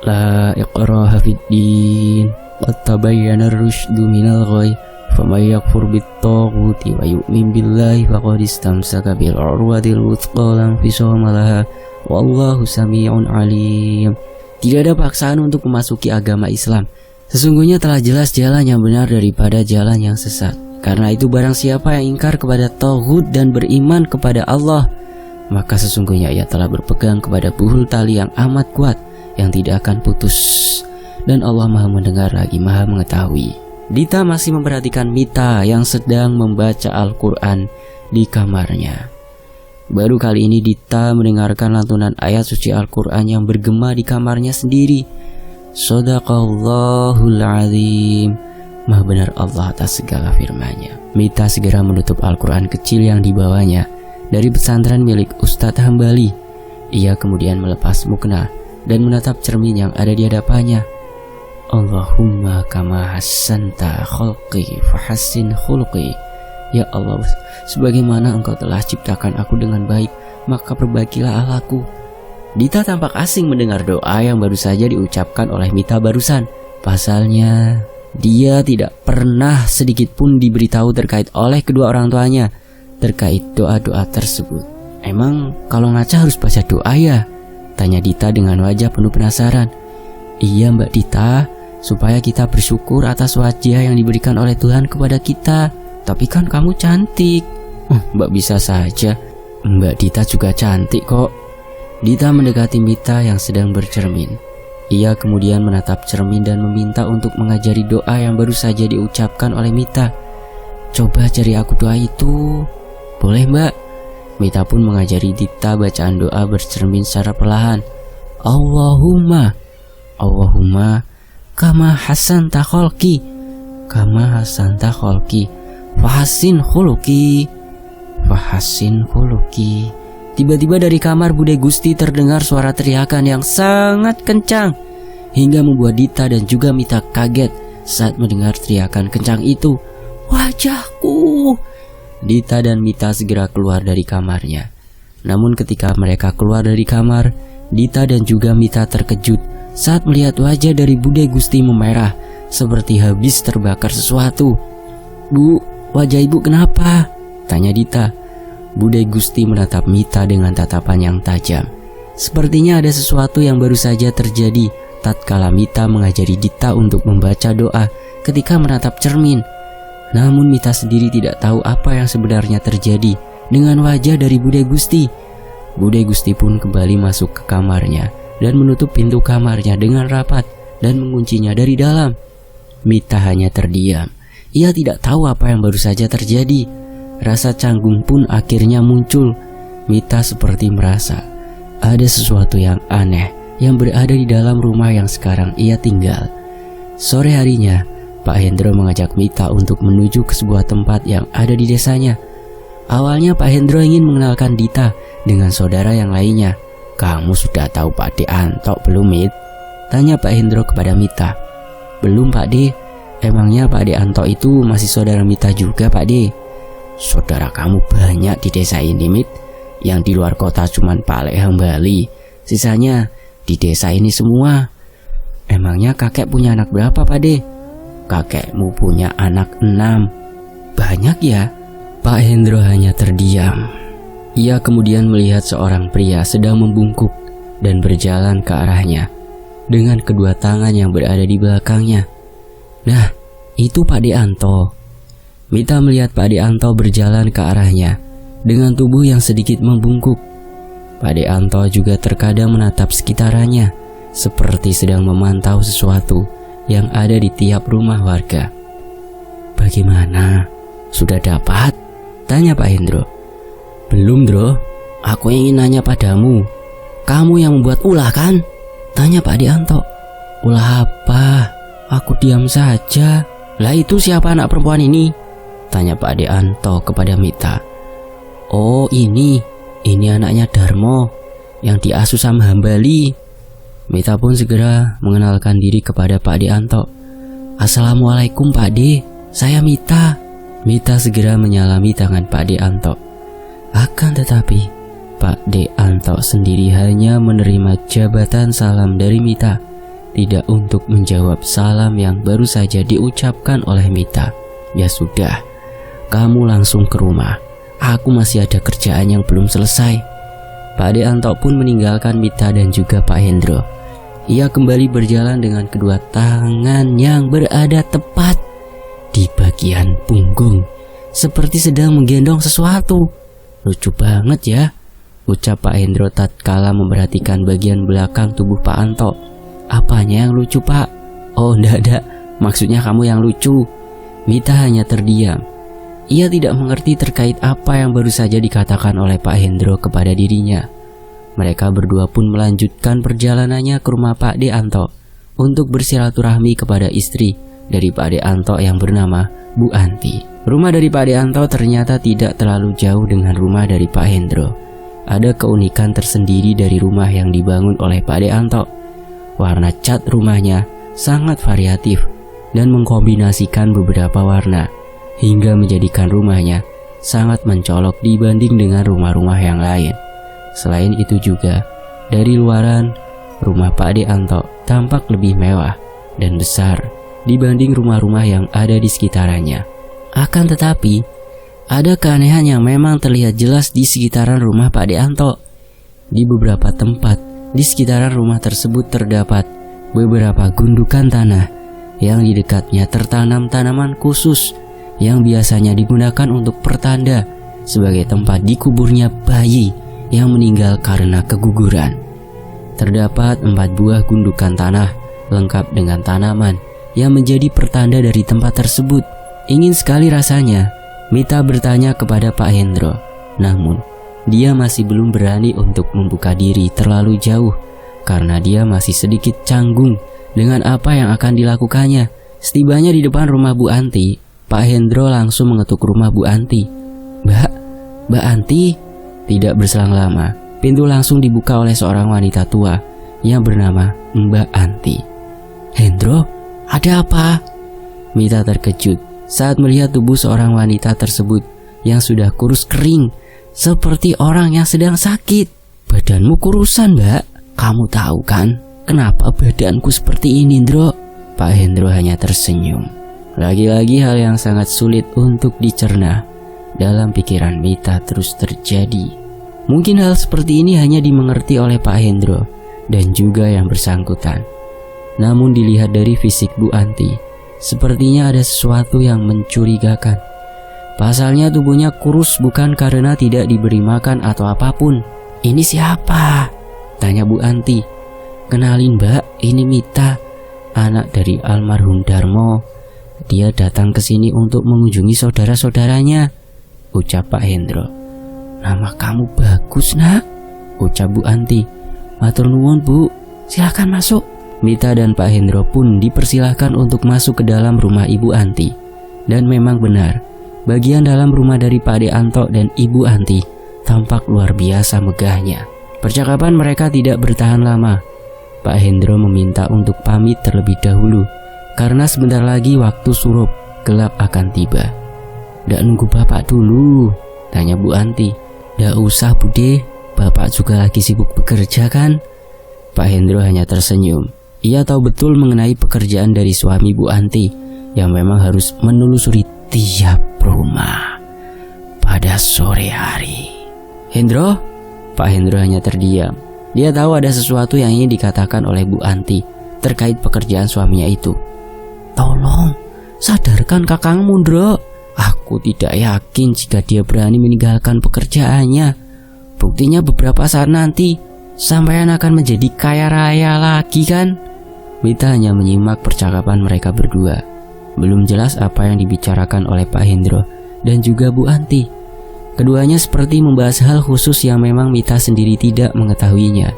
La iqraha fid din, qad tabayyana ar-rusydu minal ghayy, faman yakfur bit-taghuti wa yu'min billahi faqad istamsaka bil 'urwatil wuthqa la infisama laha, wallahu samii'un 'alim. Tidak ada paksaan untuk memasuki agama Islam. Sesungguhnya telah jelas jalan yang benar daripada jalan yang sesat. Karena itu barang siapa yang ingkar kepada taghut dan beriman kepada Allah, maka sesungguhnya ia telah berpegang kepada buhul tali yang amat kuat yang tidak akan putus. Dan Allah Maha mendengar lagi Maha mengetahui. Dita masih memperhatikan Mita yang sedang membaca Al-Quran di kamarnya. Baru kali ini Dita mendengarkan lantunan ayat suci Al-Quran yang bergema di kamarnya sendiri. Shadaqallahul azim. Maha benar Allah atas segala firman-Nya. Mita segera menutup Al-Quran kecil yang dibawanya dari pesantren milik Ustadz Hambali. Ia kemudian melepas mukena dan menatap cermin yang ada di hadapannya. Allahumma kama hassanta khalqi fahassin khuluqi. Ya Allah, sebagaimana Engkau telah ciptakan aku dengan baik, maka perbaikilah akhlakku. Dita tampak asing mendengar doa yang baru saja diucapkan oleh Mita barusan. Pasalnya, dia tidak pernah sedikit pun diberitahu terkait oleh kedua orang tuanya terkait doa-doa tersebut. Emang kalau ngaca harus baca doa ya? Tanya Dita dengan wajah penuh penasaran. Iya Mbak Dita, supaya kita bersyukur atas wajah yang diberikan oleh Tuhan kepada kita. Tapi kan kamu cantik. Mbak bisa saja. Mbak Dita juga cantik kok. Dita mendekati Mita yang sedang bercermin. Ia kemudian menatap cermin dan meminta untuk mengajari doa yang baru saja diucapkan oleh Mita. Coba cari aku doa itu. Boleh Mbak. Mita pun mengajari Dita bacaan doa bercermin secara perlahan. Allahumma kama hasanta khalqi, kama hasanta khalqi, fahassin khuluqi, fahassin khuluqi. Tiba-tiba dari kamar Bude Gusti terdengar suara teriakan yang sangat kencang hingga membuat Dita dan juga Mita kaget saat mendengar teriakan kencang itu. Wajahku! Dita dan Mita segera keluar dari kamarnya. Namun ketika mereka keluar dari kamar, Dita dan juga Mita terkejut saat melihat wajah dari Bude Gusti memerah seperti habis terbakar sesuatu. "Bu, wajah ibu kenapa?" tanya Dita. Bude Gusti menatap Mita dengan tatapan yang tajam. Sepertinya ada sesuatu yang baru saja terjadi tatkala Mita mengajari Dita untuk membaca doa ketika menatap cermin. Namun Mita sendiri tidak tahu apa yang sebenarnya terjadi dengan wajah dari Bude Gusti. Bude Gusti pun kembali masuk ke kamarnya dan menutup pintu kamarnya dengan rapat dan menguncinya dari dalam. Mita hanya terdiam. Ia tidak tahu apa yang baru saja terjadi. Rasa canggung pun akhirnya muncul. Mita seperti merasa ada sesuatu yang aneh yang berada di dalam rumah yang sekarang ia tinggal. Sore harinya, Pak Hendro mengajak Mita untuk menuju ke sebuah tempat yang ada di desanya. Awalnya Pak Hendro ingin mengenalkan Dita dengan saudara yang lainnya. "Kamu sudah tahu Pak De Anto belum, Mit?" tanya Pak Hendro kepada Mita. "Belum, Pak De. Emangnya Pak De Anto itu masih saudara Mita juga, Pak De?" "Saudara kamu banyak di desa ini, Mit. Yang di luar kota cuman Pak Lek Hambali. Sisanya di desa ini semua." "Emangnya kakek punya anak berapa, Pak De?" "Kakekmu punya anak 6. Banyak ya?" Pak Hendro hanya terdiam. Ia kemudian melihat seorang pria sedang membungkuk dan berjalan ke arahnya dengan kedua tangan yang berada di belakangnya. "Nah, itu Pak De Anto." Mita melihat Pak De Anto berjalan ke arahnya dengan tubuh yang sedikit membungkuk. Pak De Anto juga terkadang menatap sekitarannya seperti sedang memantau sesuatu yang ada di tiap rumah warga. "Bagaimana? Sudah dapat?" tanya Pak Hendro. "Belum, Bro. Aku ingin nanya padamu. Kamu yang membuat ulah kan?" tanya Pak De Anto. "Ulah apa? Aku diam saja." "Lah itu siapa anak perempuan ini?" tanya Pak De Anto kepada Mita. "Oh, ini anaknya Darmo yang diasuh sama Hambali." Mita pun segera mengenalkan diri kepada Pak De Anto. "Assalamualaikum Pak De, saya Mita." Mita segera menyalami tangan Pak De Anto. Akan tetapi Pak De Anto sendiri hanya menerima jabatan salam dari Mita, tidak untuk menjawab salam yang baru saja diucapkan oleh Mita. "Ya sudah, kamu langsung ke rumah. Aku masih ada kerjaan yang belum selesai." Pak De Anto pun meninggalkan Mita dan juga Pak Hendro. Ia kembali berjalan dengan kedua tangan yang berada tepat di bagian punggung, seperti sedang menggendong sesuatu. "Lucu banget ya," ucap Pak Hendro tatkala memperhatikan bagian belakang tubuh Pak Anto. "Apanya yang lucu, Pak?" "Oh, ndak, maksudnya kamu yang lucu." Mita hanya terdiam. Ia tidak mengerti terkait apa yang baru saja dikatakan oleh Pak Hendro kepada dirinya. Mereka berdua pun melanjutkan perjalanannya ke rumah Pak De Anto untuk bersilaturahmi kepada istri dari Pak De Anto yang bernama Bu Anti. Rumah dari Pak De Anto ternyata tidak terlalu jauh dengan rumah dari Pak Hendro. Ada keunikan tersendiri dari rumah yang dibangun oleh Pak De Anto. Warna cat rumahnya sangat variatif dan mengkombinasikan beberapa warna hingga menjadikan rumahnya sangat mencolok dibanding dengan rumah-rumah yang lain. Selain itu juga, dari luaran, rumah Pak De Anto tampak lebih mewah dan besar dibanding rumah-rumah yang ada di sekitarannya. Akan tetapi, ada keanehan yang memang terlihat jelas di sekitaran rumah Pak De Anto. Di beberapa tempat di sekitaran rumah tersebut terdapat beberapa gundukan tanah yang di dekatnya tertanam tanaman khusus yang biasanya digunakan untuk pertanda sebagai tempat dikuburnya bayi yang meninggal karena keguguran. Terdapat 4 buah gundukan tanah lengkap dengan tanaman yang menjadi pertanda dari tempat tersebut. Ingin sekali rasanya Mita bertanya kepada Pak Hendro, namun dia masih belum berani untuk membuka diri terlalu jauh karena dia masih sedikit canggung dengan apa yang akan dilakukannya. Setibanya di depan rumah Bu Anti, Pak Hendro langsung mengetuk rumah Bu Anti. Mbak Anti?" Tidak berselang lama, pintu langsung dibuka oleh seorang wanita tua yang bernama Mbak Anti. "Hendro, ada apa?" Mita terkejut saat melihat tubuh seorang wanita tersebut yang sudah kurus kering seperti orang yang sedang sakit. Badanmu kurusan, Mbak. Kamu tahu kan kenapa badanku seperti ini, Ndro? Pak Hendro hanya tersenyum. Lagi-lagi hal yang sangat sulit untuk dicerna dalam pikiran Mita terus terjadi. Mungkin hal seperti ini hanya dimengerti oleh Pak Hendro dan juga yang bersangkutan. Namun dilihat dari fisik Bu Anti, sepertinya ada sesuatu yang mencurigakan. Pasalnya tubuhnya kurus bukan karena tidak diberi makan atau apapun. Ini siapa? Tanya Bu Anti. Kenalin, Mbak, ini Mita, anak dari almarhum Darmo. Dia datang ke sini untuk mengunjungi saudara-saudaranya, ucap Pak Hendro. Nama kamu bagus, Nak, ucap Bu Anti. Matur nuwun, Bu, silakan masuk. Mita dan Pak Hendro pun dipersilahkan untuk masuk ke dalam rumah Ibu Anti. Dan memang benar, bagian dalam rumah dari Pak De Anto dan Ibu Anti tampak luar biasa megahnya. Percakapan mereka tidak bertahan lama. Pak Hendro meminta untuk pamit terlebih dahulu, karena sebentar lagi waktu surup gelap akan tiba. "Ndak nunggu Bapak dulu?" tanya Bu Anti. "Ndak usah, Bude, Bapak juga lagi sibuk bekerja kan?" Pak Hendro hanya tersenyum. Ia tahu betul mengenai pekerjaan dari suami Bu Anti yang memang harus menelusuri tiap rumah pada sore hari. "Hendro?" Pak Hendro hanya terdiam. Dia tahu ada sesuatu yang ingin dikatakan oleh Bu Anti terkait pekerjaan suaminya itu. "Tolong, sadarkan kakangmu, Ndro. Aku tidak yakin jika dia berani meninggalkan pekerjaannya. Buktinya beberapa saat nanti sampean akan menjadi kaya raya lagi kan?" Mita hanya menyimak percakapan mereka berdua. Belum jelas apa yang dibicarakan oleh Pak Hendro dan juga Bu Anti. Keduanya seperti membahas hal khusus yang memang Mita sendiri tidak mengetahuinya.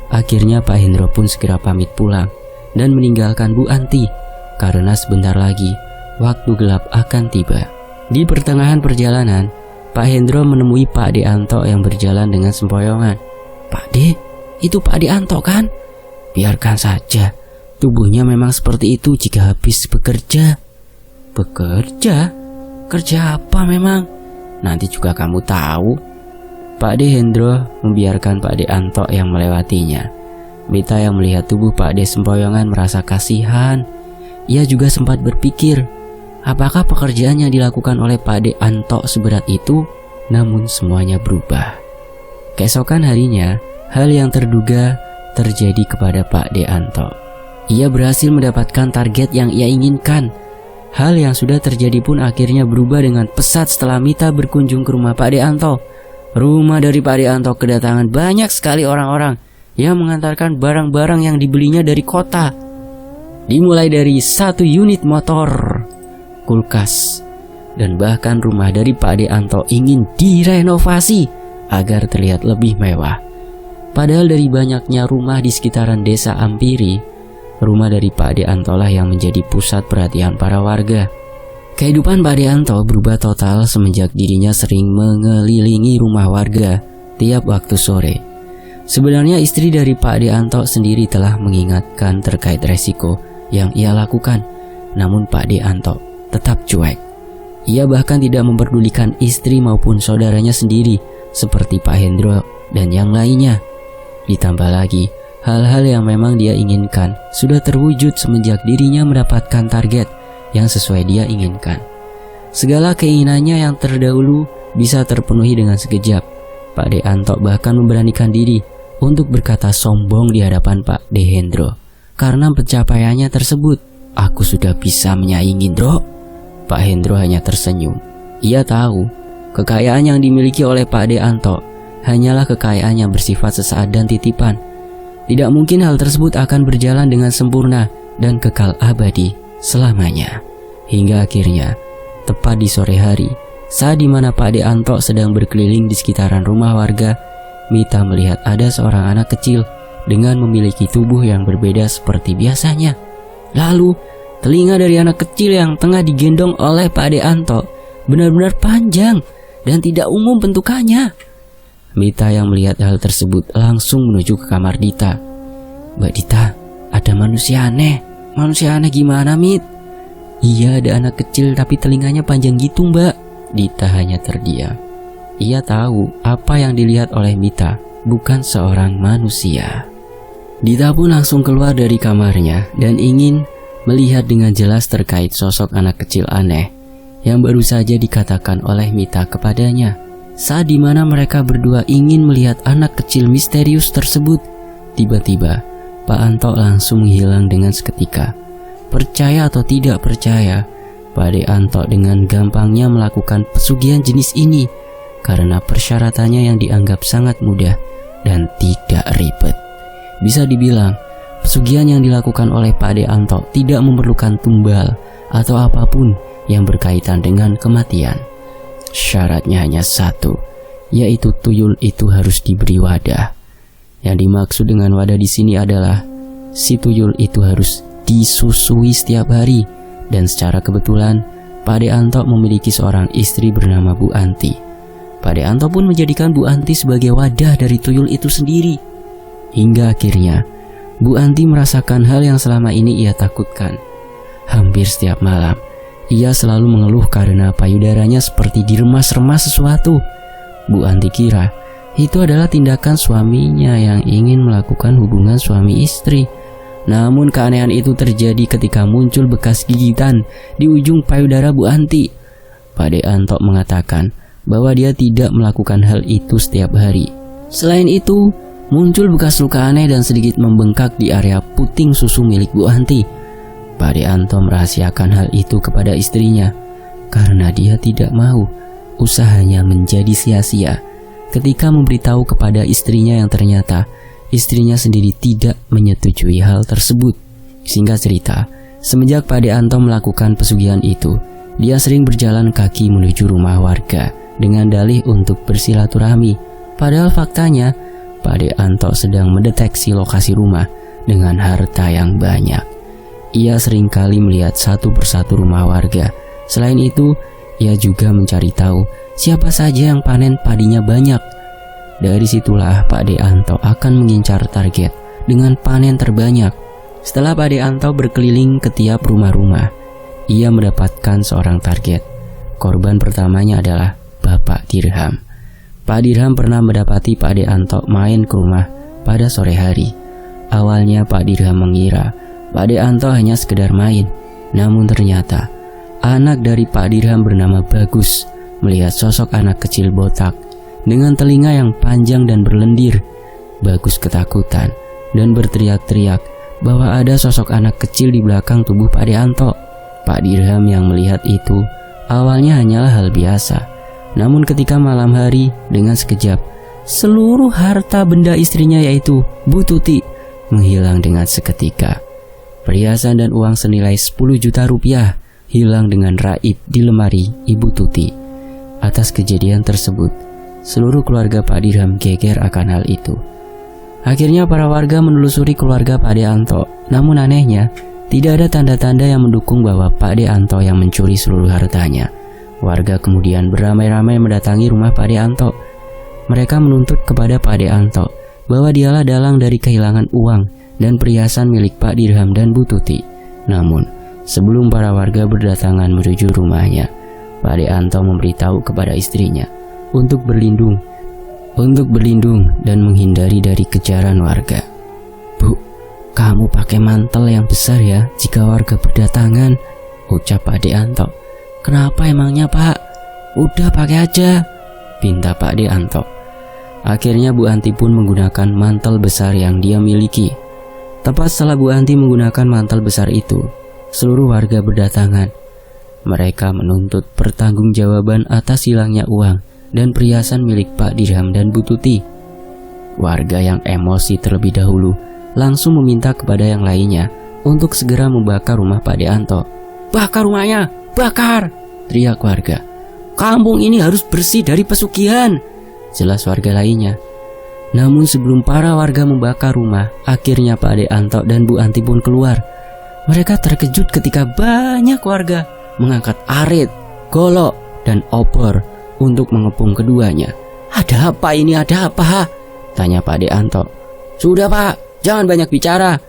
Akhirnya Pak Hendro pun segera pamit pulang dan meninggalkan Bu Anti, karena sebentar lagi waktu gelap akan tiba. Di pertengahan perjalanan, Pak Hendro menemui Pak De Anto yang berjalan dengan sempoyongan. "Pak De, itu Pak De Anto kan?" "Biarkan saja, tubuhnya memang seperti itu jika habis bekerja." "Bekerja? Kerja apa memang? Nanti juga kamu tahu." Pak De Hendro membiarkan Pak De Anto yang melewatinya. Mita yang melihat tubuh Pak De sempoyongan merasa kasihan. Ia juga sempat berpikir, apakah pekerjaan yang dilakukan oleh Pak De Anto seberat itu? Namun semuanya berubah. Keesokan harinya, hal yang terduga terjadi kepada Pak De Anto. Ia berhasil mendapatkan target yang ia inginkan. Hal yang sudah terjadi pun akhirnya berubah dengan pesat setelah Mita berkunjung ke rumah Pak De Anto. Rumah dari Pak De Anto kedatangan banyak sekali orang-orang yang mengantarkan barang-barang yang dibelinya dari kota. Dimulai dari 1 unit motor, kulkas, dan bahkan rumah dari Pak De Anto ingin direnovasi agar terlihat lebih mewah. Padahal dari banyaknya rumah di sekitaran desa Ampiri, rumah dari Pak De Anto lah yang menjadi pusat perhatian para warga. Kehidupan Pak De Anto berubah total semenjak dirinya sering mengelilingi rumah warga tiap waktu sore. Sebenarnya istri dari Pak De Anto sendiri telah mengingatkan terkait resiko yang ia lakukan, namun Pak De Anto tetap cuek. Ia bahkan tidak memperdulikan istri maupun saudaranya sendiri seperti Pak Hendro dan yang lainnya. Ditambah lagi, hal-hal yang memang dia inginkan sudah terwujud semenjak dirinya mendapatkan target yang sesuai dia inginkan. Segala keinginannya yang terdahulu bisa terpenuhi dengan sekejap. Pak De Anto bahkan memberanikan diri untuk berkata sombong di hadapan Pak De Hendro karena pencapaiannya tersebut. "Aku sudah bisa menyaingi, Ndro." Pak Hendro hanya tersenyum. Ia tahu kekayaan yang dimiliki oleh Pak De Anto hanyalah kekayaan yang bersifat sesaat dan titipan. Tidak mungkin hal tersebut akan berjalan dengan sempurna dan kekal abadi selamanya. Hingga akhirnya, tepat di sore hari, saat dimana Pak De Anto sedang berkeliling di sekitaran rumah warga, Mita melihat ada seorang anak kecil dengan memiliki tubuh yang berbeda seperti biasanya. Lalu, telinga dari anak kecil yang tengah digendong oleh Pak De Anto benar-benar panjang dan tidak umum bentukannya. Mita yang melihat hal tersebut langsung menuju ke kamar Dita. "Mbak Dita, ada manusia aneh." "Manusia aneh gimana, Mit?" "Iya, ada anak kecil tapi telinganya panjang gitu, Mbak." Dita hanya terdiam. ia tahu apa yang dilihat oleh Mita bukan seorang manusia. Dita pun langsung keluar dari kamarnya dan ingin melihat dengan jelas terkait sosok anak kecil aneh yang baru saja dikatakan oleh Mita kepadanya. Saat dimana mereka berdua ingin melihat anak kecil misterius tersebut, tiba-tiba Pak Anto langsung menghilang dengan seketika. Percaya atau tidak percaya, Pak De Anto dengan gampangnya melakukan pesugihan jenis ini karena persyaratannya yang dianggap sangat mudah dan tidak ribet. Bisa dibilang, pesugihan yang dilakukan oleh Pak De Anto tidak memerlukan tumbal atau apapun yang berkaitan dengan kematian. Syaratnya hanya satu, yaitu tuyul itu harus diberi wadah. Yang dimaksud dengan wadah di sini adalah si tuyul itu harus disusui setiap hari, dan secara kebetulan Pak De Anto memiliki seorang istri bernama Bu Anti. Pak De Anto pun menjadikan Bu Anti sebagai wadah dari tuyul itu sendiri. Hingga akhirnya Bu Anti merasakan hal yang selama ini ia takutkan. Hampir setiap malam ia selalu mengeluh karena payudaranya seperti diremas-remas sesuatu. Bu Anti kira itu adalah tindakan suaminya yang ingin melakukan hubungan suami istri. Namun keanehan itu terjadi ketika muncul bekas gigitan di ujung payudara Bu Anti. Pak De Anto mengatakan bahwa dia tidak melakukan hal itu setiap hari. Selain itu, muncul bekas luka aneh dan sedikit membengkak di area puting susu milik Bu Anti. Pak De Anto merahasiakan hal itu kepada istrinya karena dia tidak mau usahanya menjadi sia-sia ketika memberitahu kepada istrinya yang ternyata istrinya sendiri tidak menyetujui hal tersebut. Singkat cerita, semenjak Pak De Anto melakukan pesugihan itu, dia sering berjalan kaki menuju rumah warga dengan dalih untuk bersilaturahmi. Padahal faktanya Pak De Anto sedang mendeteksi lokasi rumah dengan harta yang banyak. Ia seringkali melihat satu persatu rumah warga. Selain itu, ia juga mencari tahu siapa saja yang panen padinya banyak. Dari situlah Pak De Anto akan mengincar target dengan panen terbanyak. Setelah Pak De Anto berkeliling ke tiap rumah-rumah, ia mendapatkan seorang target. Korban pertamanya adalah Bapak Dirham. Pak Dirham pernah mendapati Pak De Anto main ke rumah pada sore hari. Awalnya Pak Dirham mengira Pak De Anto hanya sekedar main, namun ternyata anak dari Pak Dirham bernama Bagus melihat sosok anak kecil botak dengan telinga yang panjang dan berlendir. Bagus ketakutan dan berteriak-teriak bahwa ada sosok anak kecil di belakang tubuh Pak De Anto. Pak Dirham yang melihat itu awalnya hanyalah hal biasa. Namun ketika malam hari, dengan sekejap seluruh harta benda istrinya yaitu Bu Tuti menghilang dengan seketika. Perhiasan dan uang senilai 10 juta rupiah hilang dengan raib di lemari Ibu Tuti. Atas kejadian tersebut, seluruh keluarga Pak Dirham geger akan hal itu. Akhirnya para warga menelusuri keluarga Pak De Anto. Namun anehnya, tidak ada tanda-tanda yang mendukung bahwa Pak De Anto yang mencuri seluruh hartanya. Warga kemudian beramai-ramai mendatangi rumah Pak De Anto. Mereka menuntut kepada Pak De Anto bahwa dialah dalang dari kehilangan uang dan perhiasan milik Pak Dirham dan Bu Tuti. Namun, sebelum para warga berdatangan menuju rumahnya, Pak De Anto memberitahu kepada istrinya untuk berlindung dan menghindari dari kejaran warga. "Bu, kamu pakai mantel yang besar ya jika warga berdatangan," ucap Pak De Anto. "Kenapa emangnya, Pak? Udah pakai aja," pinta Pak De Anto. Akhirnya Bu Anti pun menggunakan mantel besar yang dia miliki. Tepat setelah Bu Anti menggunakan mantel besar itu, seluruh warga berdatangan. Mereka menuntut pertanggungjawaban atas hilangnya uang dan perhiasan milik Pak Dirham dan Bu Tuti. Warga yang emosi terlebih dahulu langsung meminta kepada yang lainnya untuk segera membakar rumah Pak De Anto. "Bakar rumahnya! Bakar!" teriak warga. "Kampung ini harus bersih dari pesugihan!" jelas warga lainnya. Namun sebelum para warga membakar rumah, akhirnya Pak De Anto dan Bu Anti pun keluar. Mereka terkejut ketika banyak warga mengangkat arit, golok, dan opor untuk mengepung keduanya. "Ada apa ini? Ada apa?" tanya Pak De Anto. "Sudah Pak, jangan banyak bicara.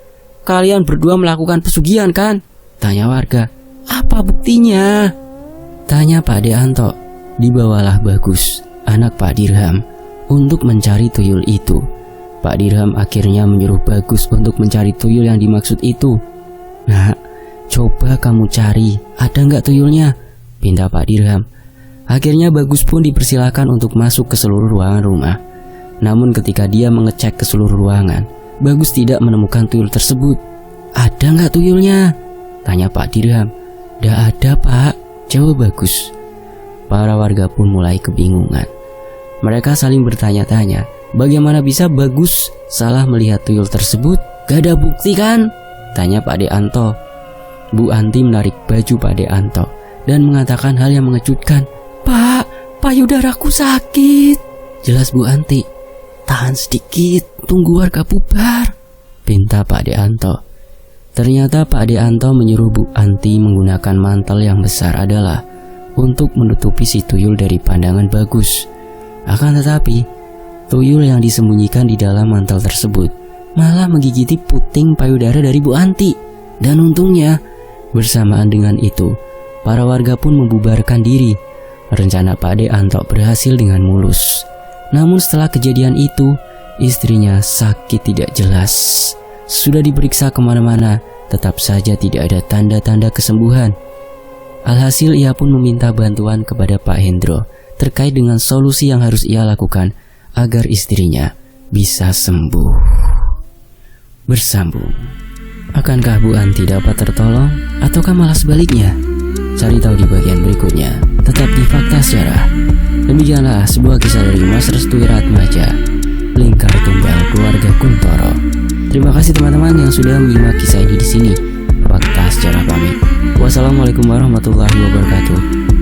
Kalian berdua melakukan pesugihan kan?" tanya warga. "Apa buktinya?" tanya Pak De Anto. Dibawalah Bagus, anak Pak Dirham, untuk mencari tuyul itu. Pak Dirham akhirnya menyuruh Bagus untuk mencari tuyul yang dimaksud itu. "Nak, coba kamu cari, ada nggak tuyulnya?" pinta Pak Dirham. Akhirnya Bagus pun dipersilakan untuk masuk ke seluruh ruangan rumah. Namun ketika dia mengecek ke seluruh ruangan, Bagus tidak menemukan tuyul tersebut. "Ada nggak tuyulnya?" tanya Pak Dirham. "Nggak ada, Pak," jawab Bagus. Para warga pun mulai kebingungan. Mereka saling bertanya-tanya, bagaimana bisa Bagus salah melihat tuyul tersebut? "Gak ada bukti kan?" tanya Pak De Anto. Bu Anti menarik baju Pak De Anto dan mengatakan hal yang mengejutkan. "Pak, payudaraku sakit." "Jelas Bu Anti." "Tahan sedikit, tunggu warga bubar," pinta Pak De Anto. Ternyata Pak De Anto menyuruh Bu Anti menggunakan mantel yang besar adalah untuk menutupi si tuyul dari pandangan Bagus. Akan tetapi, tuyul yang disembunyikan di dalam mantel tersebut malah menggigiti puting payudara dari Bu Anti. Dan untungnya, bersamaan dengan itu, para warga pun membubarkan diri. Rencana Pak De Anto berhasil dengan mulus. Namun setelah kejadian itu, istrinya sakit tidak jelas. Sudah diperiksa kemana-mana, tetap saja tidak ada tanda-tanda kesembuhan. Alhasil ia pun meminta bantuan kepada Pak Hendro terkait dengan solusi yang harus ia lakukan agar istrinya bisa sembuh. Bersambung. Akankah Bu Anti dapat tertolong ataukah malah sebaliknya? Cari tahu di bagian berikutnya. Tetap di Fakta Sejarah. Demikianlah sebuah kisah dari Mas Restu Wiratmaja, Lingkar Tunggal Keluarga Kuntoro. Terima kasih teman-teman yang sudah menyimak kisah ini di sini. Fakta Sejarah pamit. Wassalamualaikum warahmatullahi wabarakatuh.